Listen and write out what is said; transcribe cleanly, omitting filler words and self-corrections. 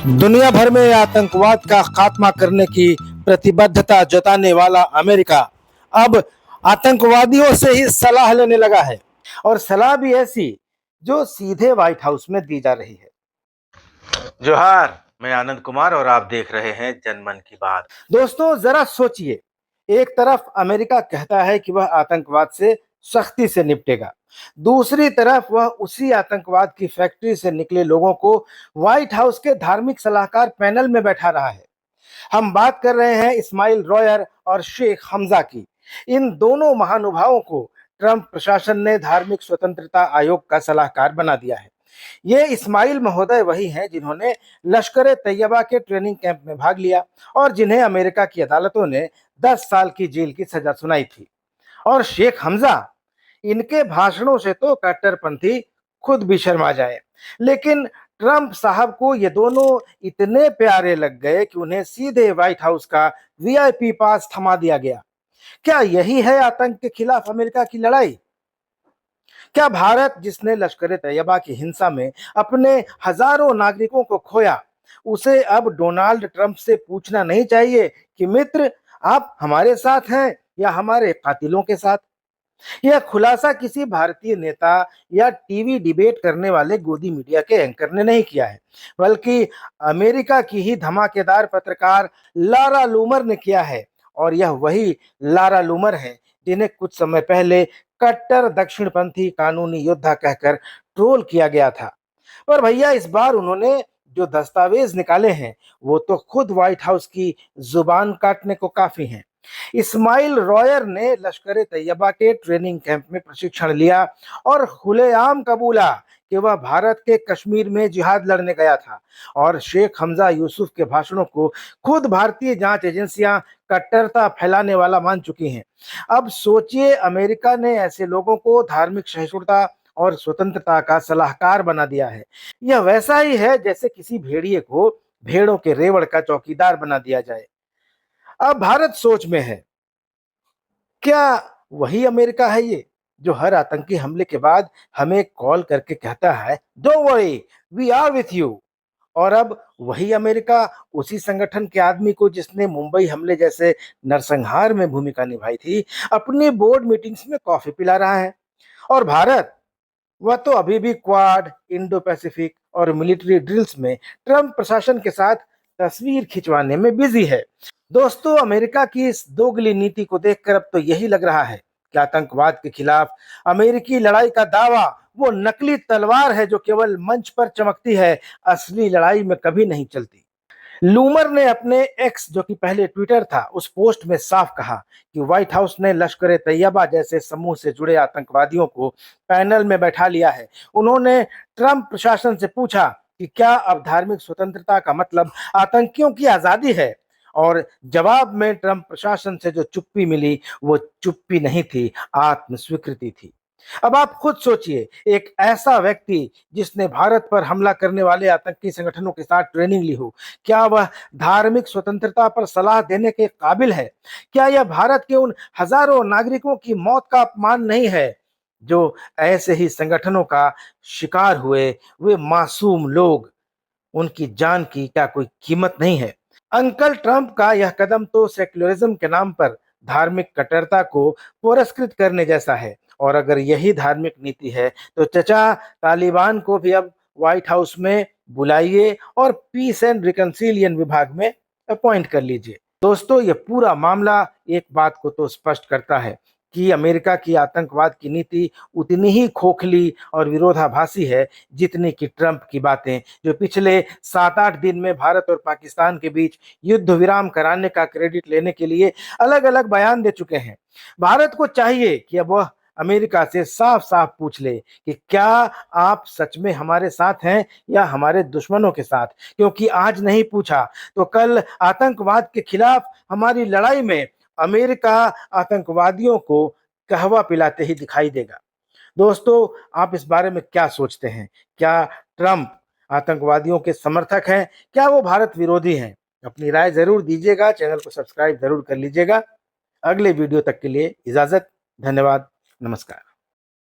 दुनिया भर में आतंकवाद का खात्मा करने की प्रतिबद्धता जताने वाला अमेरिका अब आतंकवादियों से ही सलाह लेने लगा है, और सलाह भी ऐसी जो सीधे व्हाइट हाउस में दी जा रही है। जोहार, मैं आनंद कुमार और आप देख रहे हैं जनमन की बात। दोस्तों, जरा सोचिए, एक तरफ अमेरिका कहता है कि वह आतंकवाद से सख्ती से निपटेगा, दूसरी तरफ वह उसी आतंकवाद की फैक्ट्री से निकले लोगों को व्हाइट हाउस के धार्मिक सलाहकार पैनल में बैठा रहा है। हम बात कर रहे हैं इस्माइल रॉयर और शेख हमजा की। इन दोनों महानुभावों को ट्रंप प्रशासन ने धार्मिक स्वतंत्रता आयोग का सलाहकार बना दिया है। ये इस्माइल महोदय वही हैं जिन्होंने लश्कर ए तैयबा के ट्रेनिंग कैंप में भाग लिया और जिन्हें अमेरिका की अदालतों ने 10 साल की जेल की सजा सुनाई थी। और शेख हमजा, इनके भाषणों से तो कट्टरपंथी खुद भी शर्मा जाए, लेकिन ट्रंप साहब को ये दोनों इतने प्यारे लग गए कि उन्हें सीधे व्हाइट हाउस का वीआईपी पास थमा दिया गया। क्या यही है आतंक के खिलाफ अमेरिका की लड़ाई? क्या भारत, जिसने लश्कर ए तैयबा की हिंसा में अपने हजारों नागरिकों को खोया, उसे अब डोनाल्ड ट्रंप से पूछना नहीं चाहिए कि मित्र, आप हमारे साथ हैं या हमारे कातिलों के साथ? यह खुलासा किसी भारतीय नेता या टीवी डिबेट करने वाले गोदी मीडिया के एंकर ने नहीं किया है, बल्कि अमेरिका की ही धमाकेदार पत्रकार लारा लूमर ने किया है। और यह वही लारा लूमर है जिन्हें कुछ समय पहले कट्टर दक्षिणपंथी कानूनी योद्धा कहकर ट्रोल किया गया था। पर भैया, इस बार उन्होंने जो दस्तावेज निकाले हैं वो तो खुद व्हाइट हाउस की जुबान काटने को काफी हैं। इस्माइल रॉयर ने लश्कर ए तैयबा के ट्रेनिंग कैंप में प्रशिक्षण लिया और खुलेआम कबूला कि वह भारत के कश्मीर में जिहाद लड़ने गया था। और शेख हमजा यूसुफ के भाषणों को खुद भारतीय जांच एजेंसियां कट्टरता फैलाने वाला मान चुकी हैं। अब सोचिए, अमेरिका ने ऐसे लोगों को धार्मिक सहिष्णुता और स्वतंत्रता का सलाहकार बना दिया है। यह वैसा ही है जैसे किसी भेड़िए को भेड़ों के रेवड़ का चौकीदार बना दिया जाए। अब भारत सोच में है, क्या वही अमेरिका है ये जो हर आतंकी हमले के बाद हमें कॉल करके कहता है don't worry, we are with you? और अब वही अमेरिका उसी संगठन के आदमी को, जिसने मुंबई हमले जैसे नरसंहार में भूमिका निभाई थी, अपनी बोर्ड मीटिंग्स में कॉफी पिला रहा है? और भारत, वह तो अभी भी क्वाड, इंडो पैसिफिक और मिलिट्री ड्रिल्स में ट्रंप प्रशासन के साथ तस्वीर खिंचवाने में बिजी है। दोस्तों, अमेरिका की इस दोगली नीति को देखकर अब तो यही लग रहा है कि आतंकवाद के खिलाफ अमेरिकी लड़ाई का दावा वो नकली तलवार है जो केवल मंच पर चमकती है, असली लड़ाई में कभी नहीं चलती। लूमर ने अपने एक्स, जो कि पहले ट्विटर था, उस पोस्ट में साफ कहा कि व्हाइट हाउस ने लश्कर ए तैयबा जैसे समूह से जुड़े आतंकवादियों को पैनल में बैठा लिया है। उन्होंने ट्रंप प्रशासन से पूछा कि क्या अब धार्मिक स्वतंत्रता का मतलब आतंकियों की आजादी है? और जवाब में ट्रंप प्रशासन से जो चुप्पी मिली वो चुप्पी नहीं थी, आत्म स्वीकृति थी। अब आप खुद सोचिए, एक ऐसा व्यक्ति जिसने भारत पर हमला करने वाले आतंकी संगठनों के साथ ट्रेनिंग ली हो, क्या वह धार्मिक स्वतंत्रता पर सलाह देने के काबिल है? क्या यह भारत के उन हजारों नागरिकों की मौत का अपमान नहीं है जो ऐसे ही संगठनों का शिकार हुए? वे मासूम लोग, उनकी जान की क्या कोई कीमत नहीं है? अंकल ट्रंप का यह कदम तो सेक्युलरिज्म के नाम पर धार्मिक कट्टरता को पुरस्कृत करने जैसा है। और अगर यही धार्मिक नीति है तो चचा, तालिबान को भी अब व्हाइट हाउस में बुलाइए और पीस एंड रिकंसिलियन विभाग में अपॉइंट कर लीजिए। दोस्तों, ये पूरा मामला एक बात को तो स्पष्ट करता है कि अमेरिका की आतंकवाद की नीति उतनी ही खोखली और विरोधाभासी है जितनी कि ट्रंप की बातें, जो पिछले 7-8 दिन में भारत और पाकिस्तान के बीच युद्ध विराम कराने का क्रेडिट लेने के लिए अलग अलग बयान दे चुके हैं। भारत को चाहिए कि अब वह अमेरिका से साफ साफ पूछ ले कि क्या आप सच में हमारे साथ हैं या हमारे दुश्मनों के साथ? क्योंकि आज नहीं पूछा तो कल आतंकवाद के खिलाफ हमारी लड़ाई में अमेरिका आतंकवादियों को कहवा पिलाते ही दिखाई देगा। दोस्तों, आप इस बारे में क्या सोचते हैं? क्या ट्रंप आतंकवादियों के समर्थक हैं? क्या वो भारत विरोधी हैं? अपनी राय जरूर दीजिएगा। चैनल को सब्सक्राइब जरूर कर लीजिएगा। अगले वीडियो तक के लिए इजाजत। धन्यवाद। नमस्कार।